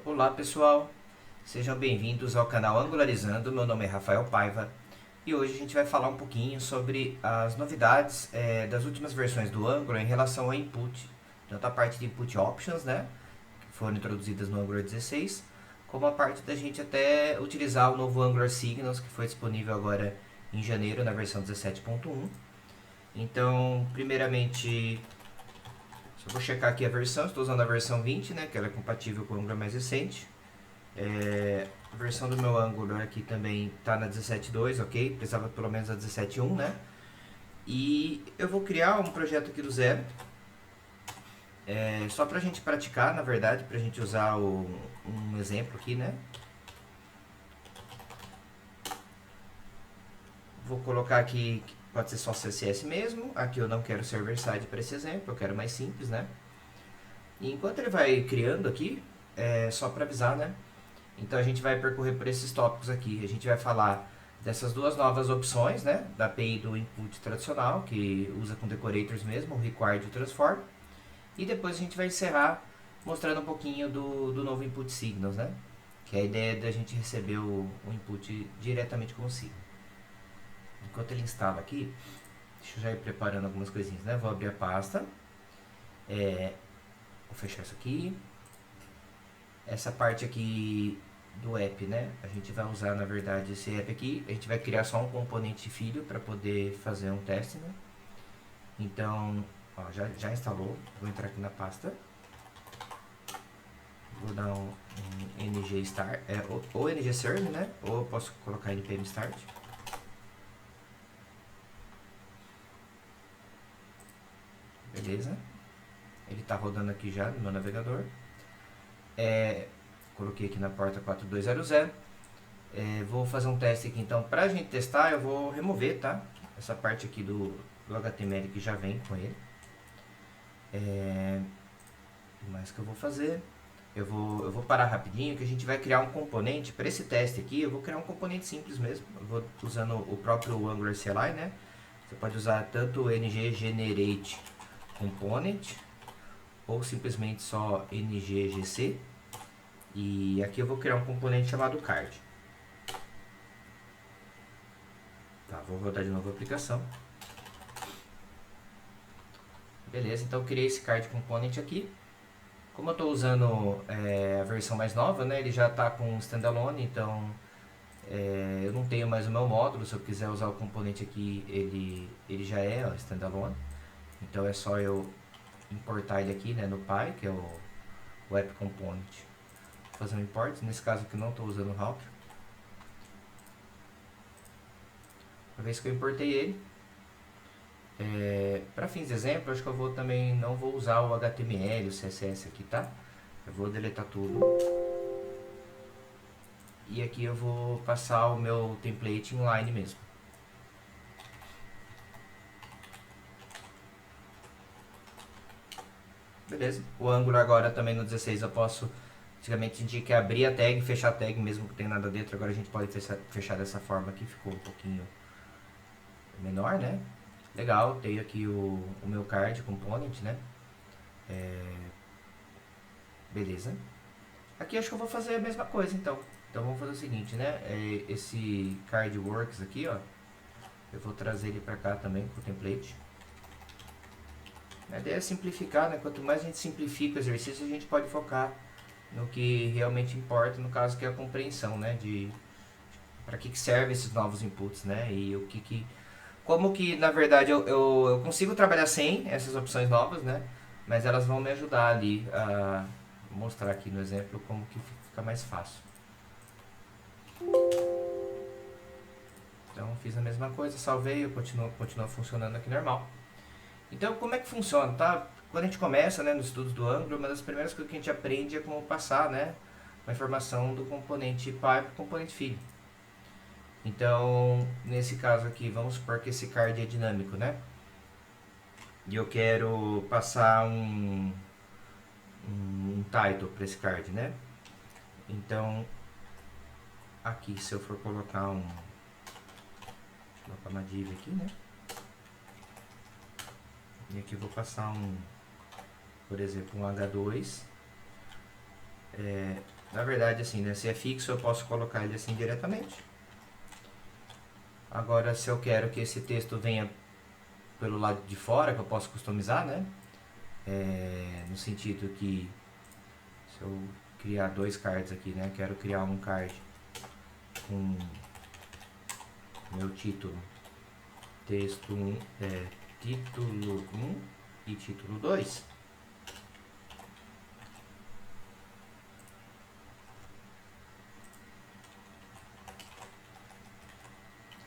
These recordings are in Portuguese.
Olá pessoal, sejam bem-vindos ao canal Angularizando. Meu nome é Rafael Paiva e hoje a gente vai falar um pouquinho sobre as novidades das últimas versões do Angular em relação ao input, tanto a parte de input options, né, que foram introduzidas no Angular 16, como a parte da gente até utilizar o novo Angular Signals, que foi disponível agora em janeiro na versão 17.1. Então, primeiramente, só vou checar aqui a versão. Estou usando a versão 20, né, que ela é compatível com o Angular mais recente. A versão do meu Angular aqui também está na 17.2, ok? Precisava pelo menos a 17.1, né? E eu vou criar um projeto aqui do zero, só para a gente praticar, na verdade, para a gente usar um exemplo aqui, né? Vou colocar aqui, pode ser só CSS mesmo. Aqui eu não quero server-side para esse exemplo, eu quero mais simples, né? E enquanto ele vai criando aqui, só para avisar, né? Então a gente vai percorrer por esses tópicos aqui. A gente vai falar dessas duas novas opções, né? Da API do input tradicional, que usa com decorators mesmo, o required e o transform. E depois a gente vai encerrar mostrando um pouquinho do novo input signals, né? Que é a ideia da gente receber o input diretamente com o signal. Enquanto ele instala aqui, deixa eu já ir preparando algumas coisinhas, né? Vou abrir a pasta. Vou fechar isso aqui. Essa parte aqui do app, né? A gente vai usar, na verdade, esse app aqui. A gente vai criar só um componente filho para poder fazer um teste, né? Então, ó, já instalou. Vou entrar aqui na pasta. Vou dar um ng start, ou ng serve, né? Ou eu posso colocar npm start. Beleza. Ele está rodando aqui já no meu navegador. Coloquei aqui na porta 4200. Vou fazer um teste aqui, então, para a gente testar, eu vou remover, tá? Essa parte aqui do HTML que já vem com ele. O mais que eu vou fazer? Eu vou parar rapidinho, que a gente vai criar um componente. Para esse teste aqui, eu vou criar um componente simples mesmo. Eu vou usando o próprio Angular CLI, né? Você pode usar tanto o ng generate component, ou simplesmente só ng-gc. E aqui eu vou criar um componente chamado card. Tá, vou rodar de novo a aplicação. Beleza, então eu criei esse card component aqui. Como eu estou usando a versão mais nova, né, ele já está com standalone, então eu não tenho mais o meu módulo. Se eu quiser usar o componente aqui, ele já é standalone. Então é só eu importar ele aqui, né, no Py, que é o app component. Vou fazer um import, nesse caso aqui não estou usando o Hawk. Uma vez que eu importei ele, para fins de exemplo, acho que eu vou também não vou usar o HTML, o CSS aqui, tá? Eu vou deletar tudo. E aqui eu vou passar o meu template inline mesmo. Beleza. O Angular agora também no 16 eu posso... Antigamente a gente tinha que abrir a tag e fechar a tag mesmo que tenha nada dentro. Agora a gente pode fechar dessa forma aqui, ficou um pouquinho menor, né? Legal, tenho aqui o meu card component, né? Beleza. Aqui acho que eu vou fazer a mesma coisa então. Então vamos fazer o seguinte, né? Esse card works aqui, ó. Eu vou trazer ele pra cá também com o template. A ideia é simplificar, né? Quanto mais a gente simplifica o exercício, a gente pode focar no que realmente importa, no caso que é a compreensão, né? De para que servem esses novos inputs, né? E o que como que, na verdade, eu consigo trabalhar sem essas opções novas, né? Mas elas vão me ajudar ali a mostrar aqui no exemplo como que fica mais fácil. Então fiz a mesma coisa, salvei, continua funcionando aqui normal. Então como é que funciona, tá? Quando a gente começa, né, nos estudos do Angular, uma das primeiras coisas que a gente aprende é como passar, né, a informação do componente pai para o componente filho. Então, nesse caso aqui, vamos supor que esse card é dinâmico, né? E eu quero passar um title para esse card, né? Então, aqui, se eu for colocar vou colocar uma div aqui, né? E aqui eu vou passar por exemplo, um H2 Na verdade, assim, né? Se é fixo, eu posso colocar ele assim diretamente. Agora, se eu quero que esse texto venha pelo lado de fora, que eu posso customizar, né? No sentido que, se eu criar dois cards aqui, né? Quero criar um card com meu título, texto 1, título 1 e título 2.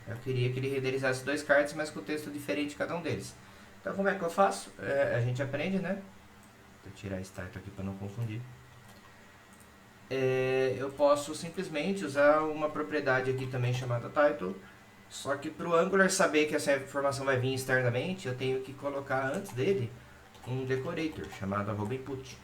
Eu queria que ele renderizasse dois cards, mas com texto diferente cada um deles. Então, como é que eu faço? A gente aprende, né? Vou tirar esse title aqui para não confundir. Eu posso simplesmente usar uma propriedade aqui também chamada title. Só que para o Angular saber que essa informação vai vir externamente, eu tenho que colocar antes dele um decorator chamado @input.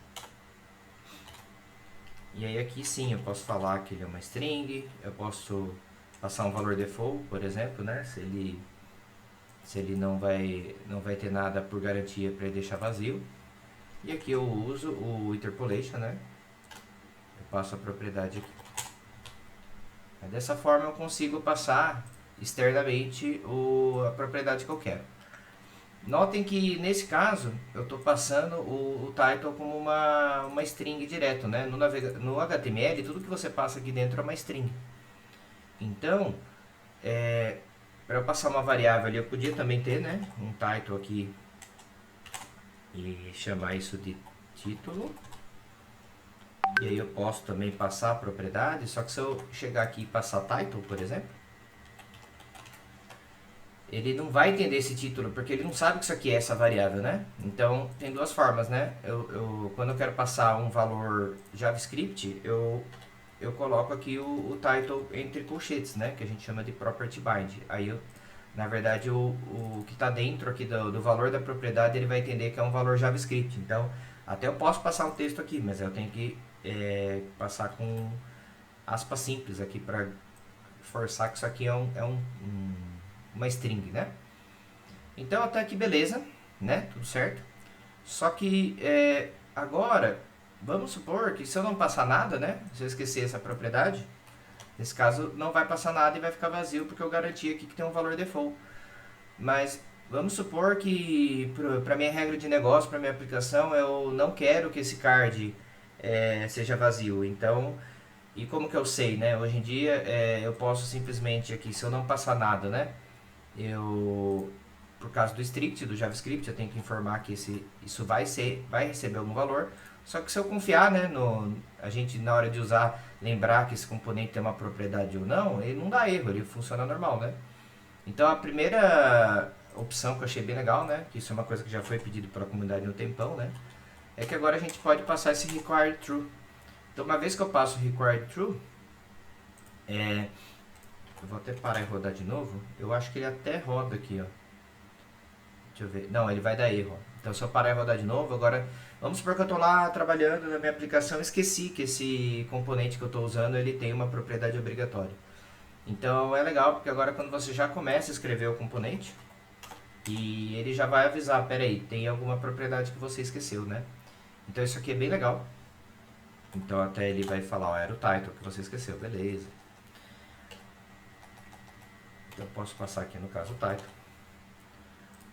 E aí aqui sim eu posso falar que ele é uma string, eu posso passar um valor default, por exemplo, né? Se ele não vai ter nada por garantia para ele deixar vazio. E aqui eu uso o interpolation, né? Eu passo a propriedade aqui. Dessa forma eu consigo passar externamente a propriedade que eu quero. Notem que nesse caso eu estou passando o title como uma string direto, né? No HTML tudo que você passa aqui dentro é uma string. Então, para eu passar uma variável ali, eu podia também ter, né, um title aqui e chamar isso de título. E aí eu posso também passar a propriedade, só que se eu chegar aqui e passar title, por exemplo, ele não vai entender esse título, porque ele não sabe que isso aqui é essa variável, né? Então, tem duas formas, né? Quando eu quero passar um valor JavaScript, eu coloco aqui o title entre colchetes, né? Que a gente chama de property bind. Aí, na verdade, o que está dentro aqui do valor da propriedade, ele vai entender que é um valor JavaScript. Então, até eu posso passar um texto aqui, mas eu tenho que passar com aspas simples aqui para forçar que isso aqui é uma string, né? Então até aqui beleza, né? Tudo certo. Só que agora, vamos supor que se eu não passar nada, né? Se eu esquecer essa propriedade, nesse caso não vai passar nada e vai ficar vazio porque eu garanti aqui que tem um valor default. Mas vamos supor que para minha regra de negócio, para minha aplicação, eu não quero que esse card seja vazio. Então, e como que eu sei, né? Hoje em dia eu posso simplesmente aqui, se eu não passar nada, né? Por causa do strict do JavaScript, eu tenho que informar que isso vai receber algum valor. Só que se eu confiar, né, a gente na hora de usar, lembrar que esse componente tem uma propriedade ou não, ele não dá erro, ele funciona normal, né? Então a primeira opção que eu achei bem legal, né, que isso é uma coisa que já foi pedido pela comunidade há um tempão, né, é que agora a gente pode passar esse required true. Então uma vez que eu passo o required true, eu vou até parar e rodar de novo. Eu acho que ele até roda aqui, ó. Deixa eu ver. Não, ele vai dar erro. Então se eu parar e rodar de novo, agora... Vamos supor que eu estou lá trabalhando na minha aplicação e esqueci que esse componente que eu estou usando, ele tem uma propriedade obrigatória. Então é legal, porque agora quando você já começa a escrever o componente, e ele já vai avisar, peraí, tem alguma propriedade que você esqueceu, né? Então isso aqui é bem legal. Então até ele vai falar, ó, era o title que você esqueceu, beleza. Eu posso passar aqui no caso o title.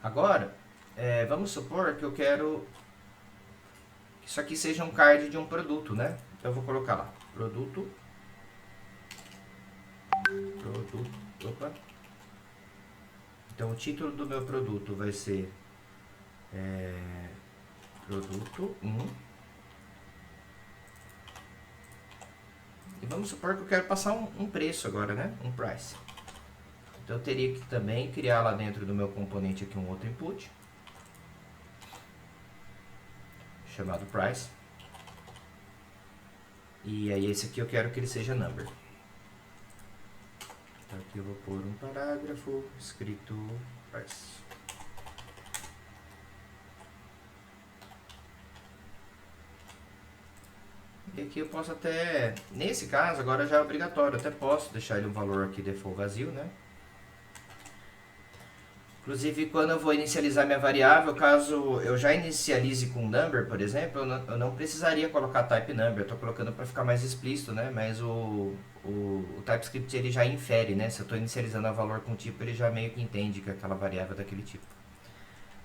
Agora, vamos supor que eu quero que isso aqui seja um card de um produto, né? Então eu vou colocar lá, produto, opa. Então o título do meu produto vai ser produto 1. E vamos supor que eu quero passar um preço agora, né? Um price. Então eu teria que também criar lá dentro do meu componente aqui um outro input, chamado price. E aí esse aqui eu quero que ele seja number. Então aqui eu vou pôr um parágrafo escrito price. E aqui eu posso até, nesse caso agora já é obrigatório, eu até posso deixar ele um valor aqui default vazio, né? Inclusive, quando eu vou inicializar minha variável, caso eu já inicialize com number, por exemplo, eu não precisaria colocar type number. Eu estou colocando para ficar mais explícito, né? Mas o TypeScript ele já infere, né? Se eu estou inicializando a valor com tipo, ele já meio que entende que é aquela variável daquele tipo.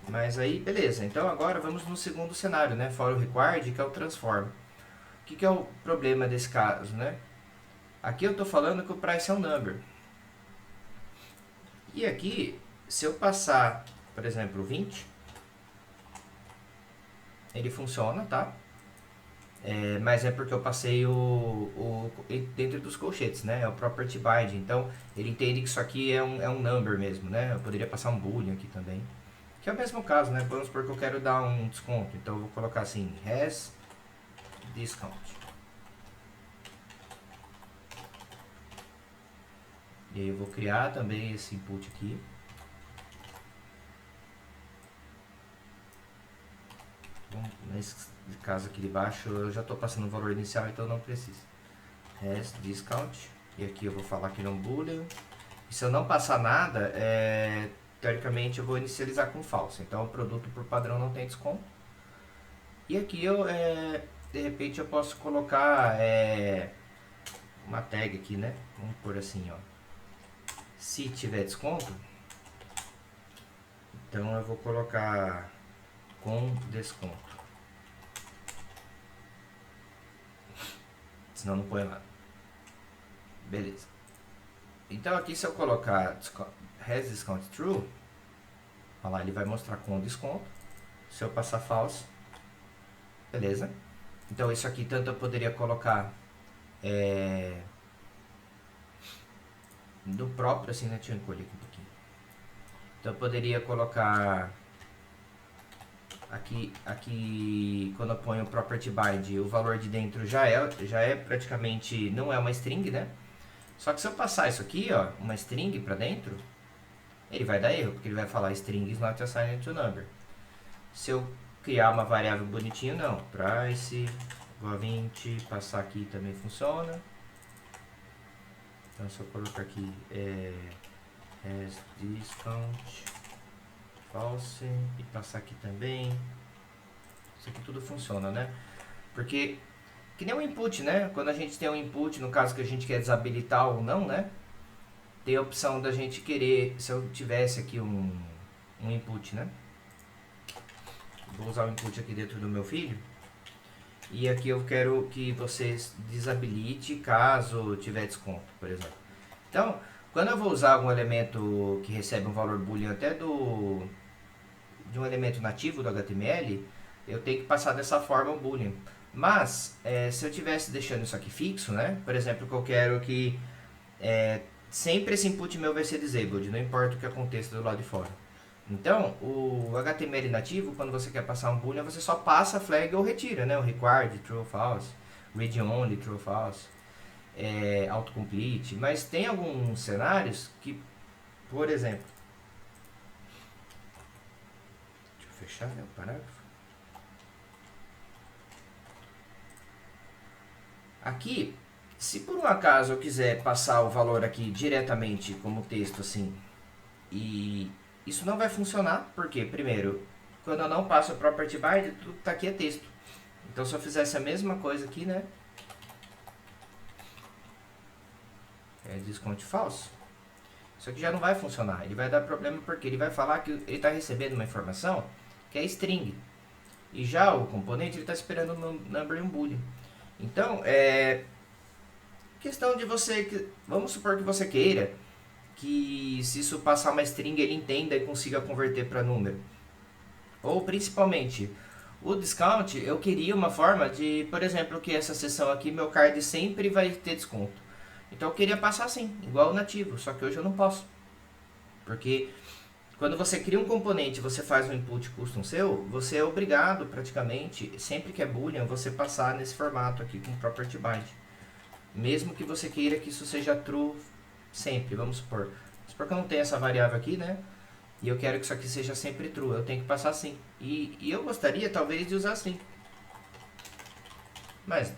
Mas aí, beleza. Então agora vamos no segundo cenário, né? For o required, que é o transform. O que é o problema desse caso, né? Aqui eu estou falando que o price é um number. E aqui, se eu passar, por exemplo, 20, ele funciona, tá? Mas é porque eu passei dentro dos colchetes, né? É o property bind. Então, ele entende que isso aqui é um number mesmo, né? Eu poderia passar um boolean aqui também. Que é o mesmo caso, né? Vamos supor que eu quero dar um desconto. Então, eu vou colocar assim, has discount. E aí eu vou criar também esse input aqui. Bom, nesse caso aqui de baixo eu já estou passando o valor inicial, então não preciso. Has discount. E aqui eu vou falar que não boolean. E se eu não passar nada, teoricamente eu vou inicializar com false. Então o produto por padrão não tem desconto. E aqui eu, de repente eu posso colocar uma tag aqui, né? Vamos por assim, ó. Se tiver desconto, então eu vou colocar com desconto. Senão não põe nada. Beleza. Então aqui se eu colocar has discount true, olha lá, ele vai mostrar com desconto. Se eu passar false, beleza. Então isso aqui tanto eu poderia colocar do próprio, assim, né? Deixa eu encolher aqui um pouquinho. Então eu poderia colocar aqui quando eu ponho o property bind, o valor de dentro já é praticamente, não é uma string, né? Só que se eu passar isso aqui, ó, uma string para dentro, ele vai dar erro, porque ele vai falar string is not assigned to number. Se eu criar uma variável bonitinho, não. Price igual a 20, passar aqui também funciona. Então se eu colocar aqui has discount false e passar aqui também, isso aqui tudo funciona, né? Porque que nem um input, né? Quando a gente tem um input, no caso que a gente quer desabilitar ou não, né? Tem a opção da gente querer, se eu tivesse aqui um input, né? Vou usar o input aqui dentro do meu filho. E aqui eu quero que vocês desabilite caso tiver desconto, por exemplo. Então, quando eu vou usar algum elemento que recebe um valor boolean até de um elemento nativo do HTML, eu tenho que passar dessa forma o boolean. Mas, se eu estivesse deixando isso aqui fixo, né? Por exemplo, que eu quero que sempre esse input meu vai ser disabled, não importa o que aconteça do lado de fora. Então, o HTML nativo, quando você quer passar um boolean, você só passa a flag ou retira, né? O required, true ou false, read only, true ou false, autocomplete. Mas tem alguns cenários que, por exemplo, deixa eu fechar, né, o parágrafo. Aqui, se por um acaso eu quiser passar o valor aqui diretamente como texto assim, e isso não vai funcionar, porque primeiro, quando eu não passo o property bind, tudo que tá aqui é texto. Então se eu fizesse a mesma coisa aqui, né? Desconto falso. Isso aqui já não vai funcionar. Ele vai dar problema porque ele vai falar que ele está recebendo uma informação que é string. E já o componente ele está esperando um number e um boolean. Então, questão de você, vamos supor que você queira que se isso passar uma string ele entenda e consiga converter para número. Ou principalmente, o discount, eu queria uma forma de, por exemplo, que essa seção aqui, meu card sempre vai ter desconto. Então eu queria passar assim, igual o nativo, só que hoje eu não posso. Porque quando você cria um componente, você faz um input custom seu, você é obrigado praticamente, sempre que é boolean, você passar nesse formato aqui com property bind. Mesmo que você queira que isso seja true sempre, vamos supor. Vamos supor que eu não tenho essa variável aqui, né? E eu quero que isso aqui seja sempre true, eu tenho que passar assim. E eu gostaria talvez de usar assim. Mas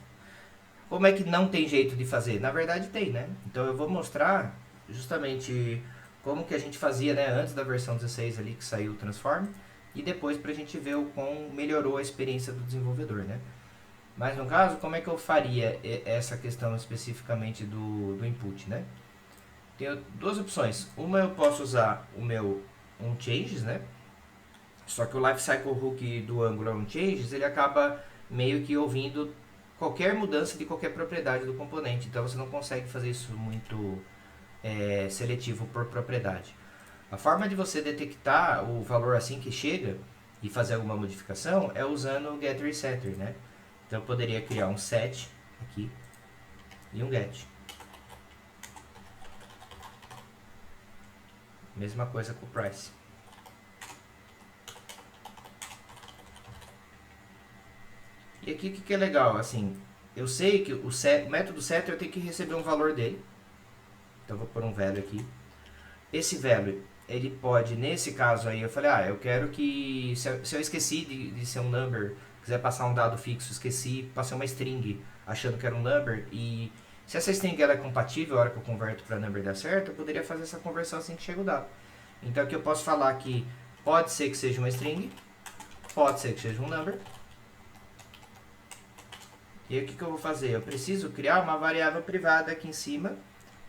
como é que não tem jeito de fazer? Na verdade tem, né? Então eu vou mostrar justamente como que a gente fazia, né, antes da versão 16 ali que saiu o Transform, e depois para a gente ver o quão melhorou a experiência do desenvolvedor, né? Mas no caso, como é que eu faria essa questão especificamente do input, né? Tenho duas opções. Uma, eu posso usar o meu onChanges, né? Só que o lifecycle hook do Angular onChanges, ele acaba meio que ouvindo qualquer mudança de qualquer propriedade do componente. Então você não consegue fazer isso muito seletivo por propriedade. A forma de você detectar o valor assim que chega e fazer alguma modificação é usando o getter e setter, né? Então eu poderia criar um set aqui e um get. Mesma coisa com o price. E aqui o que é legal, assim, eu sei que o método setter eu tenho que receber um valor dele. Então eu vou pôr um value aqui. Esse value, ele pode, nesse caso aí, eu falei, eu quero que, se eu esqueci de ser um number, quiser passar um dado fixo, esqueci, passei uma string achando que era um number, e se essa string ela é compatível, a hora que eu converto para number dar certo, eu poderia fazer essa conversão assim que chega o dado. Então aqui eu posso falar que pode ser que seja uma string, pode ser que seja um number. E aí o que eu vou fazer? Eu preciso criar uma variável privada aqui em cima,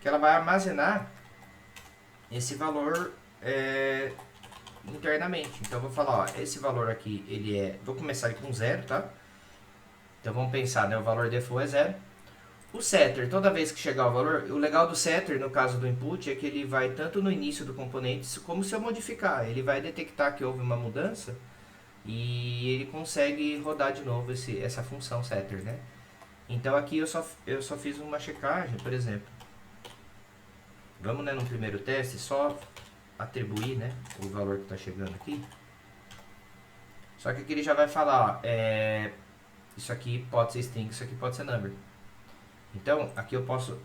que ela vai armazenar esse valor internamente. Então eu vou falar, esse valor aqui, ele é... Vou começar aqui com 0, tá? Então vamos pensar, né? O valor default é 0. O setter, toda vez que chegar o valor... O legal do setter, no caso do input, é que ele vai tanto no início do componente, como se eu modificar. Ele vai detectar que houve uma mudança e ele consegue rodar de novo essa função setter, né? Então aqui eu só fiz uma checagem, por exemplo. Vamos, né, no primeiro teste, só atribuir, né, o valor que está chegando aqui. Só que aqui ele já vai falar, isso aqui pode ser string, isso aqui pode ser number. Então, aqui eu posso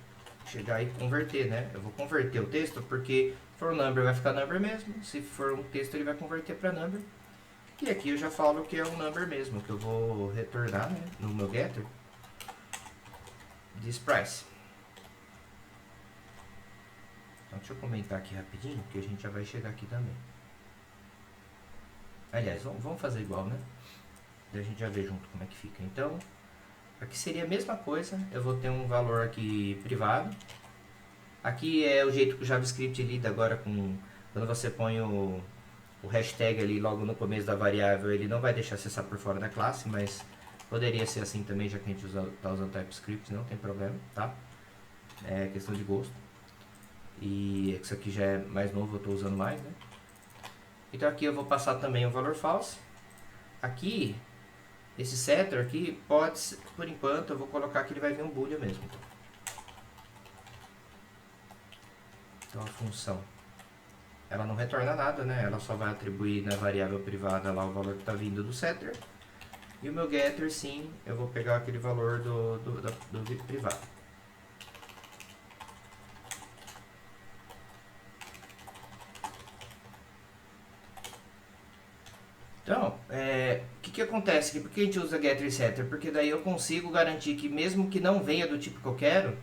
chegar e converter, né? Eu vou converter o texto porque se for um number vai ficar number mesmo, se for um texto ele vai converter para number. E aqui eu já falo que é um number mesmo, que eu vou retornar, né, no meu getter, this price. Então, deixa eu comentar aqui rapidinho, que a gente já vai chegar aqui também. Aliás, vamos fazer igual, né? Daí a gente já vê junto como é que fica. Então, aqui seria a mesma coisa. Eu vou ter um valor aqui privado. Aqui é o jeito que o JavaScript lida agora com... Quando você põe o hashtag ali logo no começo da variável, ele não vai deixar acessar por fora da classe, mas poderia ser assim também, já que a gente está usando TypeScript, não tem problema, tá? É questão de gosto. E isso aqui já é mais novo, eu estou usando mais, né? Então aqui eu vou passar também o valor false. Aqui, esse setter aqui, pode, por enquanto, eu vou colocar que ele vai vir um boolean mesmo. Então a função, ela não retorna nada, né? Ela só vai atribuir na variável privada lá o valor que está vindo do setter. E o meu getter, sim, eu vou pegar aquele valor do privado. Então, o que acontece aqui? Por que a gente usa getter e setter? Porque daí eu consigo garantir que mesmo que não venha do tipo que eu quero,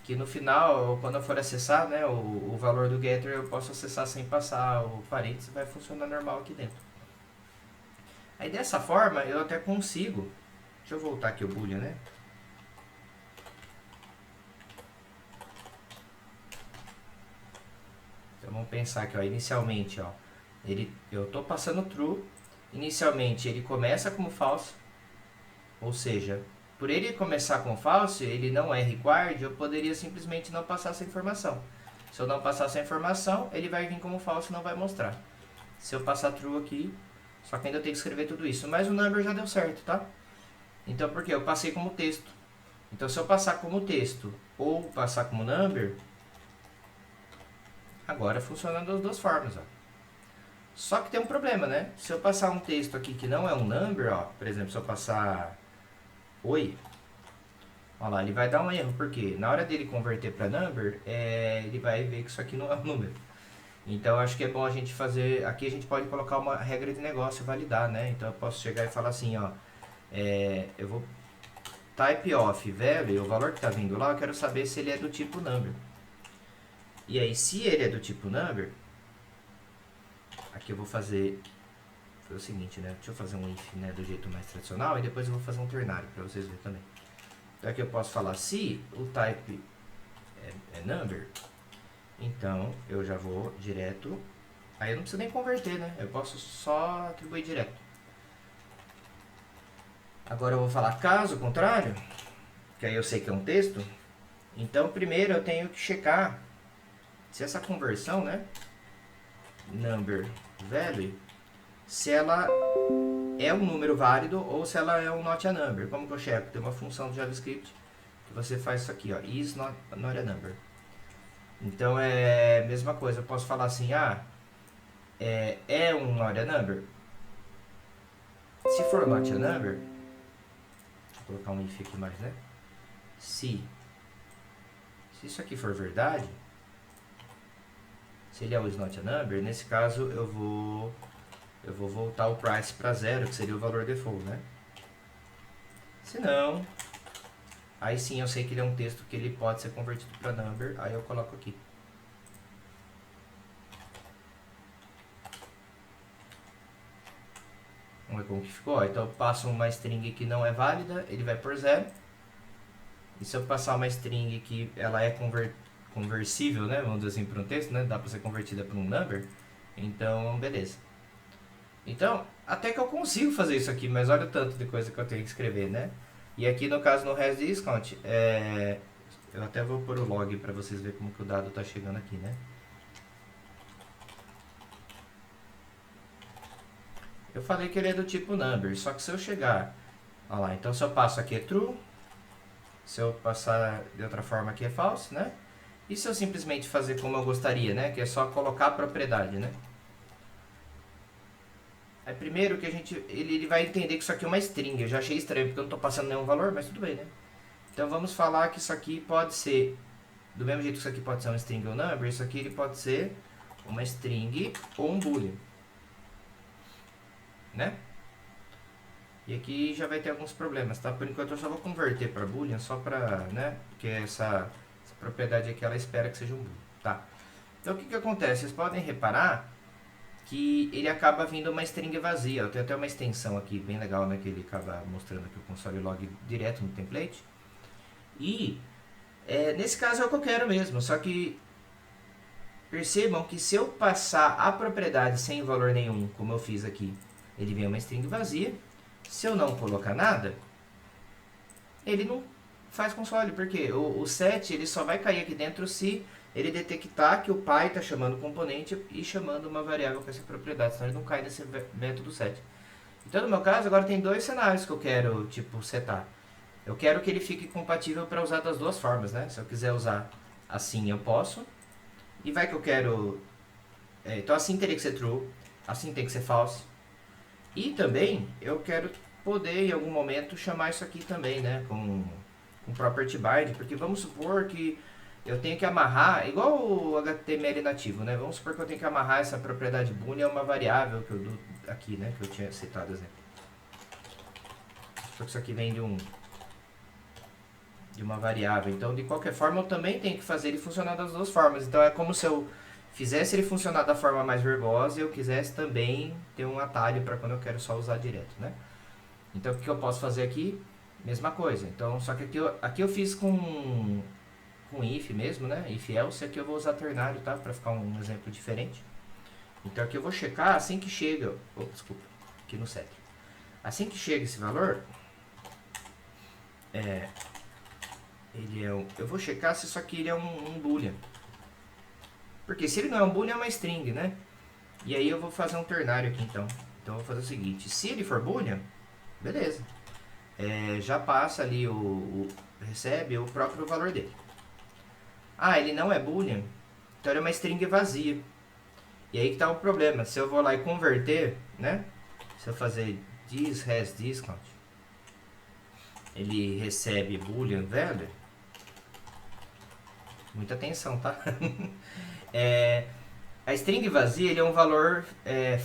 que no final, quando eu for acessar, né, o valor do getter, eu posso acessar sem passar o parênteses, vai funcionar normal aqui dentro. Aí dessa forma, eu até consigo... Deixa eu voltar aqui o boolean, né? Então vamos pensar aqui, ó, inicialmente, ó, eu estou passando true. Inicialmente ele começa como false, ou seja, por ele começar como false, ele não é required, eu poderia simplesmente não passar essa informação. Se eu não passar essa informação, ele vai vir como false e não vai mostrar. Se eu passar true aqui, só que ainda eu tenho que escrever tudo isso. Mas o number já deu certo, tá? Então por quê? Eu passei como texto. Então se eu passar como texto ou passar como number, agora funciona das duas formas, ó. Só que tem um problema, né? Se eu passar um texto aqui que não é um number, ó, por exemplo, se eu passar oi, olha lá, ele vai dar um erro, porque na hora dele converter para number, ele vai ver que isso aqui não é um número. Então acho que é bom a gente fazer, aqui a gente pode colocar uma regra de negócio e validar, né? Então eu posso chegar e falar assim, ó, eu vou type of value, o valor que está vindo lá, eu quero saber se ele é do tipo number. E aí, se ele é do tipo number, aqui eu vou fazer o seguinte, né? Deixa eu fazer um if, né, do jeito mais tradicional e depois eu vou fazer um ternário para vocês verem também. Então aqui eu posso falar se o type é number, então eu já vou direto. Aí eu não preciso nem converter, né? Eu posso só atribuir direto. Agora eu vou falar caso contrário, que aí eu sei que é um texto. Então primeiro eu tenho que checar se essa conversão, né, number value, se ela é um número válido ou se ela é um not a number. Como que eu checo? Tem uma função do JavaScript que você faz isso aqui, ó, is not a number. Então é a mesma coisa, eu posso falar assim, é um not a number. Se for not a number, vou colocar um if aqui mais, né? Se isso aqui for verdade, se ele é o is not a number, nesse caso eu vou voltar o price para 0, que seria o valor default, né? Se não, aí sim eu sei que ele é um texto que ele pode ser convertido para number, aí eu coloco aqui. Vamos ver como que ficou. Então eu passo uma string que não é válida, ele vai por 0. E se eu passar uma string que ela é conversível, né, vamos dizer assim, para um texto, né, dá para ser convertida para um number, então beleza. Então, até que eu consigo fazer isso aqui, mas olha o tanto de coisa que eu tenho que escrever, né? E aqui no caso no hasDiscount, eu até vou pôr o log para vocês verem como que o dado está chegando aqui, né? Eu falei que ele é do tipo number, só que se eu chegar, olha lá, então se eu passo aqui é true, se eu passar de outra forma aqui é false, né? E se eu simplesmente fazer como eu gostaria, né? Que é só colocar a propriedade, né? Aí primeiro que ele vai entender que isso aqui é uma string. Eu já achei estranho porque eu não estou passando nenhum valor, mas tudo bem, né? Então vamos falar que isso aqui pode ser, do mesmo jeito que isso aqui pode ser uma string ou number, isso aqui ele pode ser uma string ou um boolean, né? E aqui já vai ter alguns problemas, tá? Por enquanto eu só vou converter para boolean, só para, né? Porque essa propriedade aqui ela espera que seja um boolean, tá? Então o que acontece? Vocês podem reparar que ele acaba vindo uma string vazia. Eu tenho até uma extensão aqui bem legal, né, que ele acaba mostrando aqui o console log direto no template. E nesse caso é o que eu quero mesmo, só que percebam que se eu passar a propriedade sem valor nenhum, como eu fiz aqui, ele vem uma string vazia. Se eu não colocar nada, ele não faz console, porque o set ele só vai cair aqui dentro se ele detectar que o pai está chamando o componente e chamando uma variável com essa propriedade, senão ele não cai nesse método set. Então no meu caso agora tem dois cenários que eu quero tipo setar. Eu quero que ele fique compatível para usar das duas formas, né? Se eu quiser usar assim eu posso. E vai que eu quero... então assim teria que ser true, assim tem que ser false. E também eu quero poder em algum momento chamar isso aqui também, né? Com property bind, porque vamos supor que eu tenho que amarrar, igual o HTML nativo, né? Vamos supor que eu tenho que amarrar essa propriedade boolean a uma variável que eu dou aqui, né? Que eu tinha citado exemplo. Porque isso aqui vem de uma variável. Então, de qualquer forma, eu também tenho que fazer ele funcionar das duas formas. Então, é como se eu fizesse ele funcionar da forma mais verbosa e eu quisesse também ter um atalho para quando eu quero só usar direto, né? Então, o que eu posso fazer aqui? Mesma coisa. Então, só que aqui eu fiz com if mesmo, né? If else, aqui eu vou usar ternário, tá? Para ficar um exemplo diferente. Então, aqui eu vou checar assim que chega... desculpa, aqui no set. Assim que chega esse valor... eu vou checar se isso aqui ele é um boolean. Porque se ele não é um boolean, é uma string, né? E aí eu vou fazer um ternário aqui, então. Então, eu vou fazer o seguinte. Se ele for boolean, beleza. Já passa ali, recebe o próprio valor dele. Ele não é boolean, então ele é uma string vazia. E aí que está o problema. Se eu vou lá e converter, né? Se eu fazer this has discount, ele recebe boolean value. Muita atenção, tá? A string vazia ele é um valor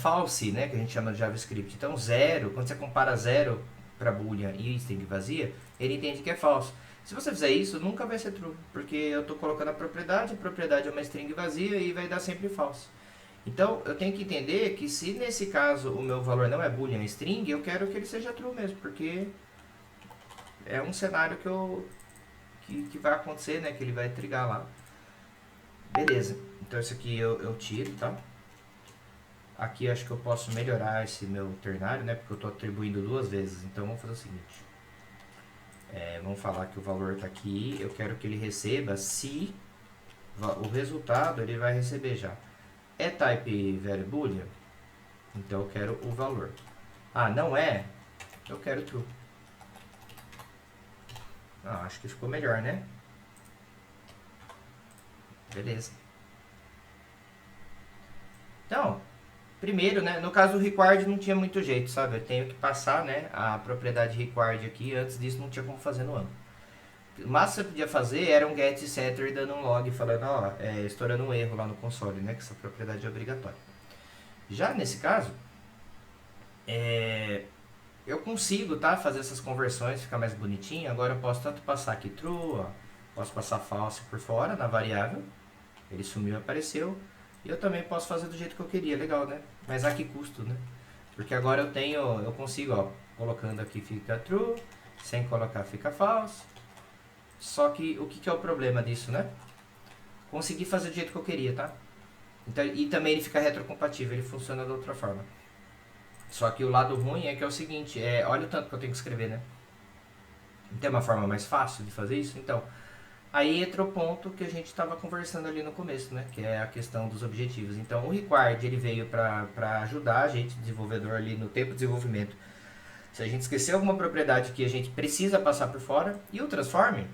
false, né? Que a gente chama de JavaScript. Então, 0, quando você compara 0 para boolean e string vazia, ele entende que é falso. Se você fizer isso, nunca vai ser true, porque eu estou colocando a propriedade é uma string vazia e vai dar sempre false. Então, eu tenho que entender que se nesse caso o meu valor não é boolean, é string, eu quero que ele seja true mesmo, porque é um cenário que vai acontecer, né, que ele vai trigar lá. Beleza, então isso aqui eu tiro, tá? Aqui eu acho que eu posso melhorar esse meu ternário, né, porque eu estou atribuindo duas vezes. Então, vamos fazer o seguinte. Vamos falar que o valor está aqui, eu quero que ele receba se o resultado ele vai receber já. É type value boolean? Então eu quero o valor. Ah, não é? Eu quero true. Ah, acho que ficou melhor, né? Beleza. Então, primeiro, né, no caso do required não tinha muito jeito, sabe? Eu tenho que passar, né, a propriedade required aqui, antes disso não tinha como fazer no âmbito. O máximo que você podia fazer era um get setter dando um log falando, ó, estourando um erro lá no console, né, que essa propriedade é obrigatória. Já nesse caso, eu consigo, tá, fazer essas conversões, ficar mais bonitinho. Agora eu posso tanto passar aqui true, ó, posso passar false por fora na variável, ele sumiu e apareceu. E eu também posso fazer do jeito que eu queria, legal, né? Mas a que custo, né? Porque agora eu consigo, ó, colocando aqui fica true, sem colocar fica false. Só que o que é o problema disso, né? Consegui fazer do jeito que eu queria, tá? Então, e também ele fica retrocompatível, ele funciona da outra forma. Só que o lado ruim é que é o seguinte, olha o tanto que eu tenho que escrever, né? Não tem uma forma mais fácil de fazer isso? Então, aí entra o ponto que a gente estava conversando ali no começo, né? Que é a questão dos objetivos. Então, o required ele veio para ajudar a gente, desenvolvedor, ali no tempo de desenvolvimento. Se a gente esquecer alguma propriedade que a gente precisa passar por fora. E o transform,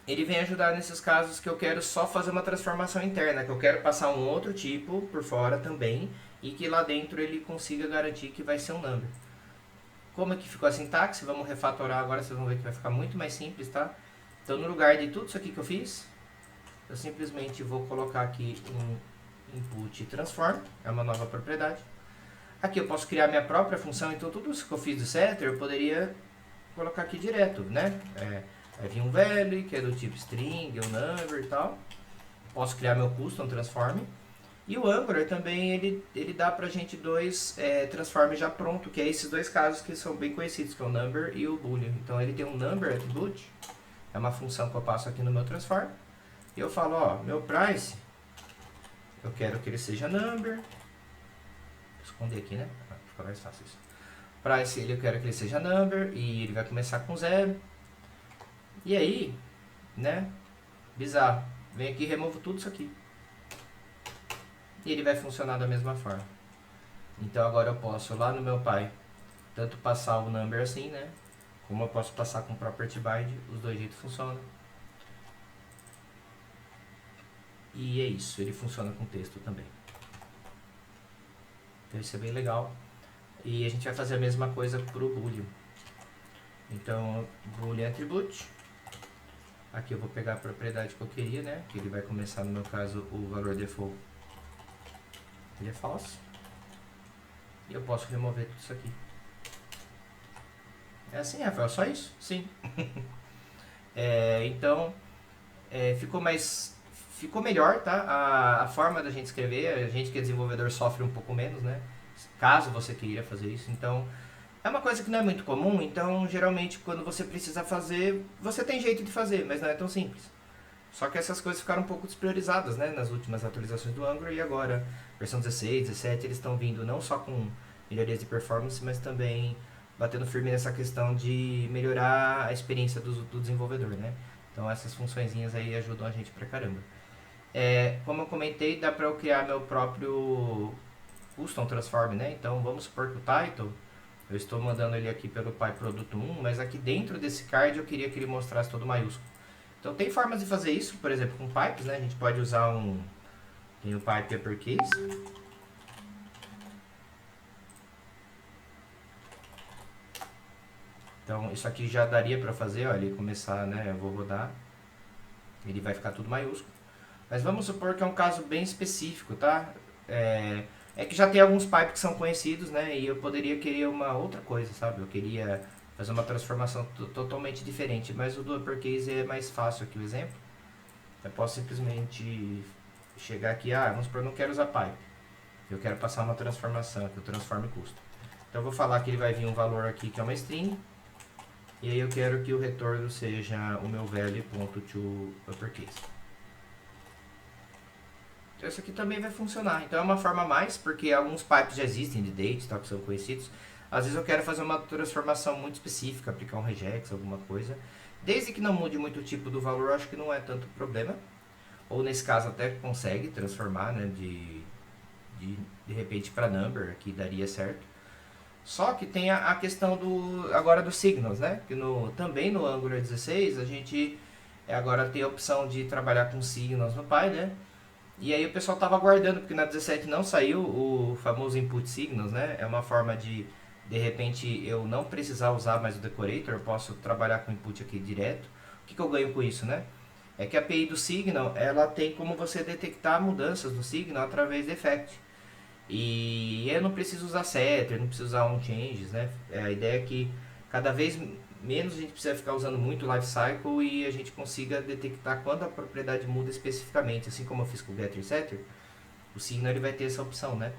ele vem ajudar nesses casos que eu quero só fazer uma transformação interna, que eu quero passar um outro tipo por fora também, e que lá dentro ele consiga garantir que vai ser um number. Como é que ficou a sintaxe? Vamos refatorar agora, vocês vão ver que vai ficar muito mais simples, tá? Então, no lugar de tudo isso aqui que eu fiz, eu simplesmente vou colocar aqui um input transform, é uma nova propriedade. Aqui eu posso criar minha própria função, então tudo isso que eu fiz do setter eu poderia colocar aqui direto, né? Vai vir um value, que é do tipo string, ou number e tal. Posso criar meu custom transform. E o Angular também, ele dá pra gente dois transforms já pronto, que é esses dois casos que são bem conhecidos, que é o number e o boolean. Então ele tem um number attribute, é uma função que eu passo aqui no meu transform. E eu falo, ó, meu price, eu quero que ele seja number. Vou esconder aqui, né? Fica mais fácil isso. Price, eu quero que ele seja number, e ele vai começar com 0. E aí, né, bizarro, vem aqui e removo tudo isso aqui. E ele vai funcionar da mesma forma. Então agora eu posso, lá no meu pai, tanto passar o number assim, né, como eu posso passar com property bind, os dois jeitos funcionam. E é isso, ele funciona com texto também. Então isso é bem legal. E a gente vai fazer a mesma coisa para o boolean. Então, boolean attribute. Aqui eu vou pegar a propriedade que eu queria, né? Que ele vai começar, no meu caso, o valor default. Ele é false. E eu posso remover tudo isso aqui. É assim, Rafael? Só isso? Sim. Então, ficou melhor, tá? A forma da gente escrever, a gente que é desenvolvedor sofre um pouco menos, né? Caso você queira fazer isso. Então, é uma coisa que não é muito comum, então geralmente quando você precisa fazer, você tem jeito de fazer, mas não é tão simples. Só que essas coisas ficaram um pouco despriorizadas, né, nas últimas atualizações do Angular, e agora, versão 16, 17, eles estão vindo não só com melhorias de performance, mas também batendo firme nessa questão de melhorar a experiência do desenvolvedor, né. Então essas funçõezinhas aí ajudam a gente pra caramba. Como eu comentei, dá pra eu criar meu próprio custom transform, né, então vamos supor que o title, eu estou mandando ele aqui pelo PyProduct 1, mas aqui dentro desse card eu queria que ele mostrasse todo maiúsculo. Então tem formas de fazer isso, por exemplo, com pipes, né? A gente pode usar tem o pipe uppercase. Então isso aqui já daria para fazer, ó, ele começar, né? Eu vou rodar, ele vai ficar tudo maiúsculo. Mas vamos supor que é um caso bem específico, tá? Que já tem alguns pipes que são conhecidos, né? E eu poderia querer uma outra coisa, sabe? Eu queria fazer uma transformação totalmente diferente, mas o do uppercase é mais fácil aqui o exemplo. Eu posso simplesmente chegar aqui, vamos supor, eu não quero usar pipe, eu quero passar uma transformação, que eu transforme custo. Então eu vou falar que ele vai vir um valor aqui que é uma string, e aí eu quero que o retorno seja o meu value.toUppercase. Então isso aqui também vai funcionar. Então é uma forma a mais, porque alguns pipes já existem de date, que são conhecidos. Às vezes eu quero fazer uma transformação muito específica, aplicar um regex, alguma coisa. Desde que não mude muito o tipo do valor, acho que não é tanto problema. Ou nesse caso até consegue transformar, né, de repente para number, aqui daria certo. Só que tem a questão agora dos signals, né? Que também no Angular 16 a gente agora tem a opção de trabalhar com signals no Py, né? E aí o pessoal estava aguardando, porque na 17 não saiu o famoso input signals, né? É uma forma de repente, eu não precisar usar mais o decorator, eu posso trabalhar com input aqui direto. O que eu ganho com isso, né? É que a API do Signal, ela tem como você detectar mudanças no Signal através de effect. E eu não preciso usar setter, não preciso usar onChanges, né? A ideia é que cada vez menos a gente precisa ficar usando muito lifecycle e a gente consiga detectar quando a propriedade muda especificamente. Assim como eu fiz com o getter e setter, o Signal ele vai ter essa opção, né?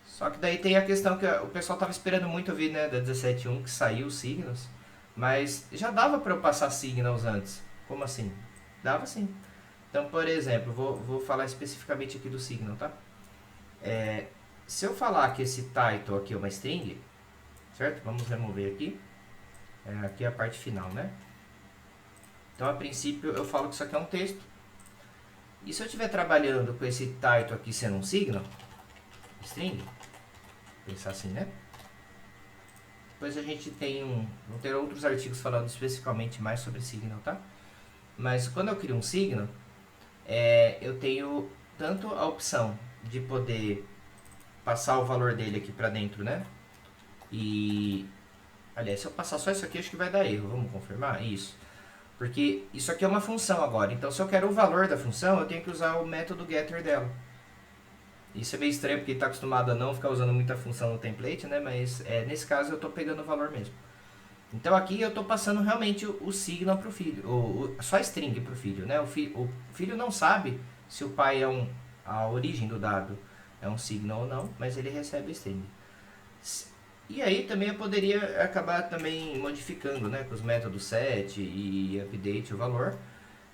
Só que daí tem a questão que o pessoal estava esperando muito ouvir, né, da 17.1 que saiu os signals, mas já dava para eu passar signals antes. Como assim? Dava sim. Então, por exemplo, vou falar especificamente aqui do signal, tá? Se eu falar que esse title aqui é uma string, certo? Vamos remover aqui. Aqui é a parte final, né? Então, a princípio, eu falo que isso aqui é um texto. E se eu estiver trabalhando com esse title aqui sendo um signal, string, pensar assim, né? Depois a gente vão ter outros artigos falando especificamente mais sobre signal, tá? Mas quando eu crio um signal, eu tenho tanto a opção de poder passar o valor dele aqui pra dentro, né? E, aliás, se eu passar só isso aqui, acho que vai dar erro. Vamos confirmar? Isso. Porque isso aqui é uma função agora. Então, se eu quero o valor da função, eu tenho que usar o método getter dela. Isso é meio estranho, porque está acostumado a não ficar usando muita função no template, né? Mas nesse caso eu estou pegando o valor mesmo. Então aqui eu estou passando realmente o signal para o filho, só a string para o filho, né? O filho não sabe se o pai a origem do dado é um signal ou não, mas ele recebe a string. E aí também eu poderia acabar também modificando, né? Com os métodos set e update o valor.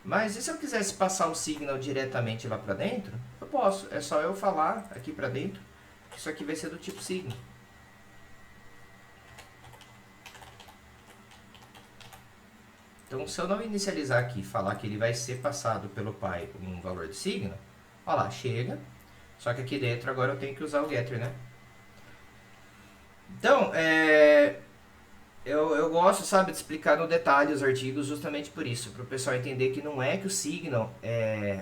Mas e se eu quisesse passar o signal diretamente lá para dentro, eu posso. É só eu falar aqui para dentro que isso aqui vai ser do tipo signal. Então, se eu não inicializar aqui e falar que ele vai ser passado pelo pai um valor de signal, olha lá, chega. Só que aqui dentro agora eu tenho que usar o getter, né? Então, eu gosto, sabe, de explicar no detalhe os artigos justamente por isso, para o pessoal entender que não é que o signal,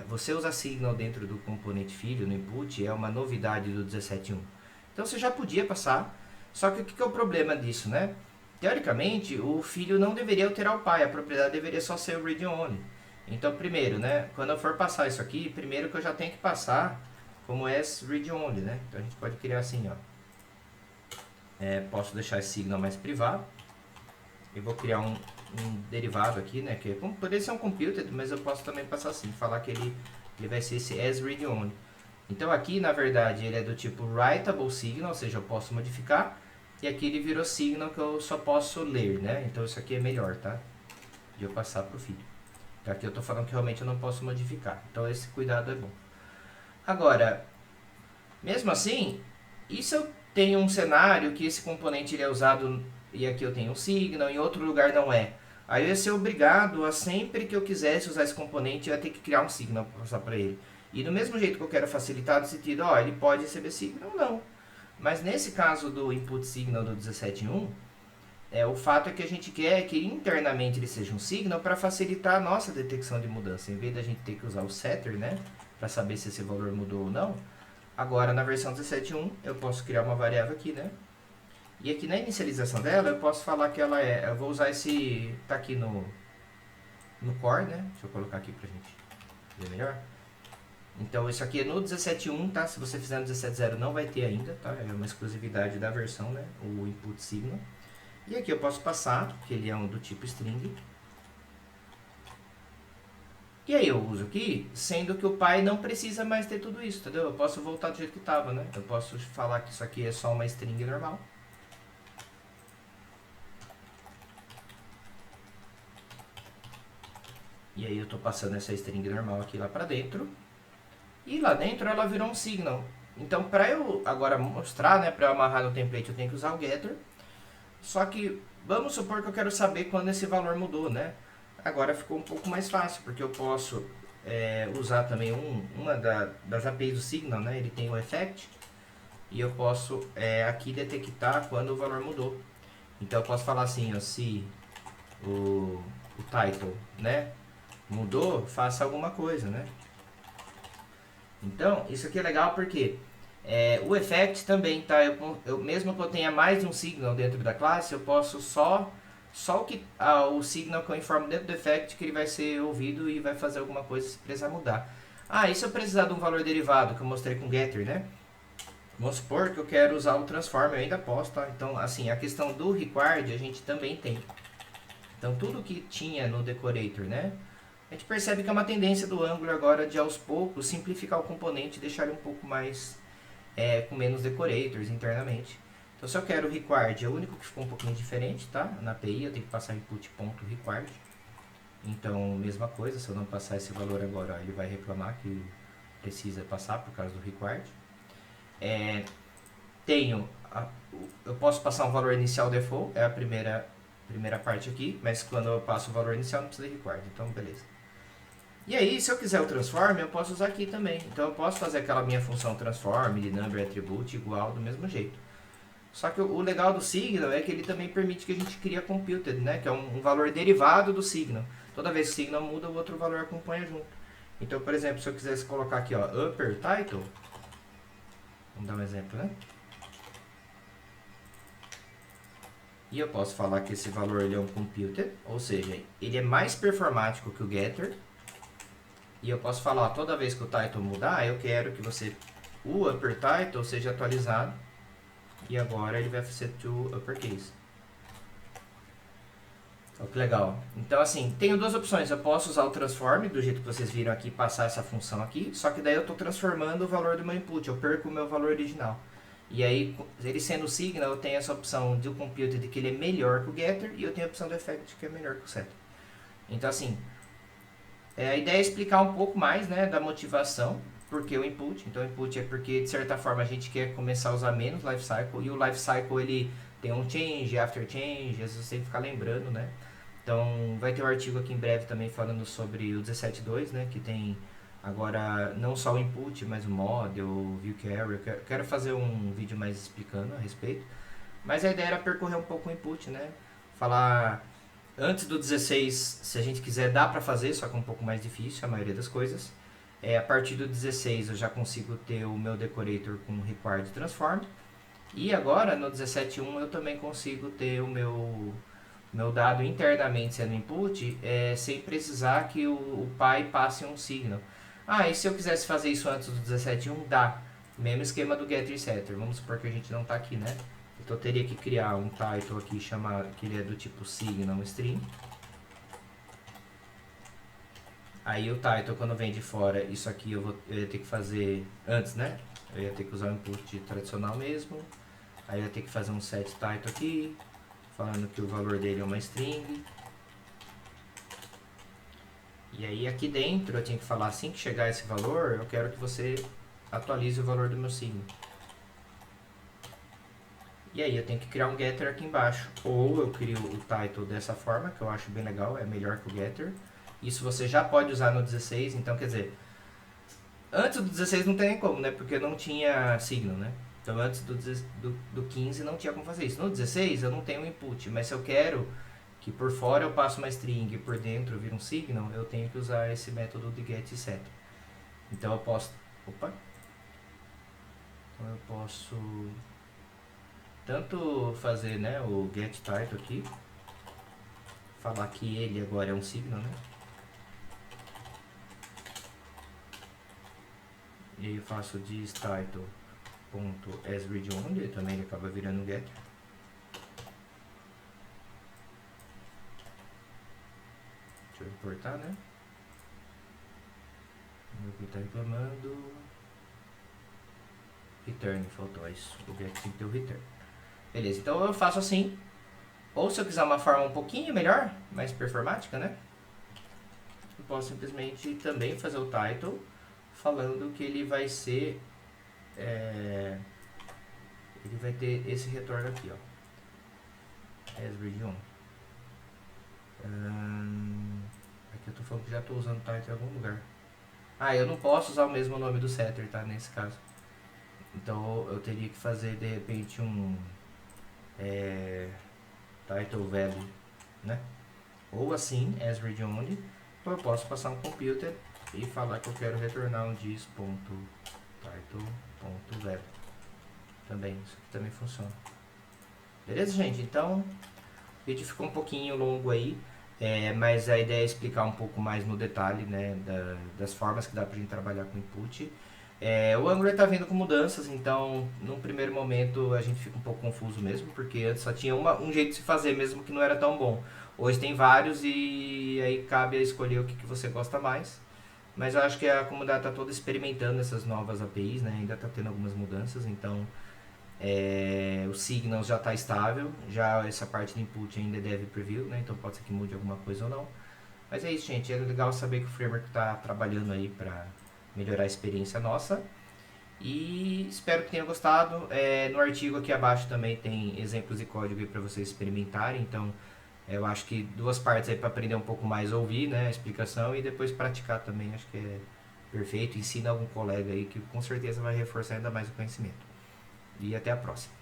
você usa signal dentro do componente filho, no input, é uma novidade do 17.1. Então você já podia passar, só que o que é o problema disso, né? Teoricamente, o filho não deveria alterar o pai, a propriedade deveria só ser o read only. Então, primeiro, né, quando eu for passar isso aqui, primeiro que eu já tenho que passar como as read only, né? Então a gente pode criar assim, ó. Posso deixar esse signal mais privado. Eu vou criar um derivado aqui, né? Que poderia ser um computed, mas eu posso também passar assim, falar que ele vai ser esse as read only. Então aqui, na verdade, ele é do tipo writable signal, ou seja, eu posso modificar. E aqui ele virou signal que eu só posso ler, né? Então isso aqui é melhor, tá? De eu passar para o filho. Então aqui eu estou falando que realmente eu não posso modificar. Então esse cuidado é bom. Agora, mesmo assim, e se eu tenho um cenário que esse componente ele é usado e aqui eu tenho um signal, em outro lugar não é? Aí eu ia ser obrigado a sempre que eu quisesse usar esse componente, eu ia ter que criar um signal para passar para ele. E do mesmo jeito que eu quero facilitar no sentido, ele pode receber signal ou não. Mas nesse caso do input signal do 17.1, o fato é que a gente quer que internamente ele seja um signal para facilitar a nossa detecção de mudança. Em vez da gente ter que usar o setter, né, para saber se esse valor mudou ou não, agora na versão 17.1 eu posso criar uma variável aqui, né? E aqui na inicialização dela eu posso falar que ela eu vou usar esse, tá aqui no core, né? Deixa eu colocar aqui pra gente ver melhor. Então isso aqui é no 17.1, tá? Se você fizer no 17.0 não vai ter ainda, tá? É uma exclusividade da versão, né? O input signal. E aqui eu posso passar, que ele é um do tipo string. E aí eu uso aqui, sendo que o pai não precisa mais ter tudo isso, entendeu? Eu posso voltar do jeito que estava, né? Eu posso falar que isso aqui é só uma string normal. E aí eu estou passando essa string normal aqui lá para dentro. E lá dentro ela virou um signal. Então para eu agora mostrar, né, para eu amarrar no template eu tenho que usar o getter. Só que vamos supor que eu quero saber quando esse valor mudou, né? Agora ficou um pouco mais fácil, porque eu posso usar também uma das APIs do Signal, né? Ele tem o effect, e eu posso aqui detectar quando o valor mudou. Então eu posso falar assim, ó, se o title, né, mudou, faça alguma coisa, né? Então, isso aqui é legal porque o effect também, tá? Mesmo que eu tenha mais de um signal dentro da classe, eu posso só o signal que eu informo dentro do effect que ele vai ser ouvido e vai fazer alguma coisa se precisar mudar. Ah, e se eu precisar de um valor derivado que eu mostrei com getter, né? Vamos supor que eu quero usar o transform, eu ainda posso, tá? Então, assim, a questão do required a gente também tem. Então, tudo que tinha no decorator, né? A gente percebe que é uma tendência do Angular agora de, aos poucos, simplificar o componente e deixar ele um pouco mais, com menos decorators internamente. Então, se eu quero o required, é o único que ficou um pouquinho diferente, tá? Na API eu tenho que passar input.required. Então, mesma coisa, se eu não passar esse valor agora, ó, ele vai reclamar que precisa passar por causa do required. Eu posso passar um valor inicial default, é a primeira parte aqui, mas quando eu passo o valor inicial não precisa de required, então beleza. E aí, se eu quiser o transform, eu posso usar aqui também. Então eu posso fazer aquela minha função transform de number attribute igual do mesmo jeito. Só que o legal do signal é que ele também permite que a gente crie computed, né? Que é um valor derivado do signal. Toda vez que o signal muda, o outro valor acompanha junto. Então, por exemplo, se eu quisesse colocar aqui, ó, upper title, vamos dar um exemplo, né? E eu posso falar que esse valor ele é um computed, ou seja, ele é mais performático que o getter. E eu posso falar, ó, toda vez que o title mudar, eu quero que o upper title seja atualizado. E agora ele vai ser to uppercase. Olha que legal. Então assim, tenho duas opções. Eu posso usar o transform, do jeito que vocês viram aqui, passar essa função aqui. Só que daí eu estou transformando o valor do meu input. Eu perco o meu valor original. E aí, ele sendo signal, eu tenho essa opção do computed que ele é melhor que o getter. E eu tenho a opção do effect que é melhor que o setter. Então assim, a ideia é explicar um pouco mais, né, da motivação. Porque o input. Então o input é porque, de certa forma, a gente quer começar a usar menos lifecycle. E o lifecycle, ele tem um change, after change. Às vezes você tem que ficar lembrando, né? Então, vai ter um artigo aqui em breve também falando sobre o 17.2, né? Que tem agora não só o input, mas o model, o view carrier. Quero fazer um vídeo mais explicando a respeito. Mas a ideia era percorrer um pouco o input, né? Falar antes do 16, se a gente quiser, dá para fazer, só que é um pouco mais difícil a maioria das coisas. A partir do 16 eu já consigo ter o meu decorator com required transform. E agora no 17.1 eu também consigo ter o meu dado internamente sendo input, sem precisar que o pai passe um signal. Ah, e se eu quisesse fazer isso antes do 17.1, dá. Mesmo esquema do getter e setter. Vamos supor que a gente não está aqui, né? Então eu teria que criar um title aqui, que ele é do tipo signal string. Aí o title, quando vem de fora, isso aqui eu ia ter que fazer antes, né? Eu ia ter que usar o input tradicional mesmo. Aí eu ia ter que fazer um set title aqui, falando que o valor dele é uma string. E aí aqui dentro eu tinha que falar, assim que chegar esse valor, eu quero que você atualize o valor do meu signo. E aí eu tenho que criar um getter aqui embaixo. Ou eu crio o title dessa forma, que eu acho bem legal, é melhor que o getter. Isso você já pode usar no 16, então quer dizer, antes do 16 não tem nem como, né? Porque não tinha signo, né? Então antes do 15 não tinha como fazer isso. No 16 eu não tenho input, mas se eu quero que por fora eu passo uma string e por dentro eu viro um signal, eu tenho que usar esse método de get e set. Então eu posso... Opa! Então eu posso tanto fazer, né, o get title aqui, falar que ele agora é um signal, né? E aí eu faço this title.asReadOnly, também ele acaba virando um getter. importar, né? Ele está reclamando. Return, faltou isso. O objeto tem que ter o return. Beleza, então eu faço assim. Ou se eu quiser uma forma um pouquinho melhor, mais performática, né? Eu posso simplesmente também fazer o title falando que ele vai ser... ele vai ter esse retorno aqui, ó. As region. Aqui eu tô falando que já tô usando o title em algum lugar. Ah, eu não posso usar o mesmo nome do setter, tá? Nesse caso. Então eu teria que fazer de repente um title value, né? Ou assim, as region only, ou eu posso passar um computer e falar que eu quero retornar um dis.title.value. Também, isso aqui também funciona. Beleza, gente? Então, o vídeo ficou um pouquinho longo aí, mas a ideia é explicar um pouco mais no detalhe, né, das formas que dá pra gente trabalhar com input. O Angular está vindo com mudanças, então num primeiro momento a gente fica um pouco confuso mesmo, porque antes só tinha um jeito de se fazer mesmo que não era tão bom. Hoje tem vários e aí cabe a escolher o que você gosta mais. Mas eu acho que a comunidade está toda experimentando essas novas APIs, né? Ainda está tendo algumas mudanças, então o Signals já está estável, já essa parte de input ainda é dev preview, né? Então pode ser que mude alguma coisa ou não. Mas é isso, gente, é legal saber que o framework está trabalhando aí para melhorar a experiência nossa. E espero que tenha gostado. No artigo aqui abaixo também tem exemplos de código para vocês experimentarem. Então eu acho que duas partes aí para aprender um pouco mais, ouvir, né, a explicação e depois praticar também. Acho que é perfeito. Ensina algum colega aí que com certeza vai reforçar ainda mais o conhecimento. E até a próxima.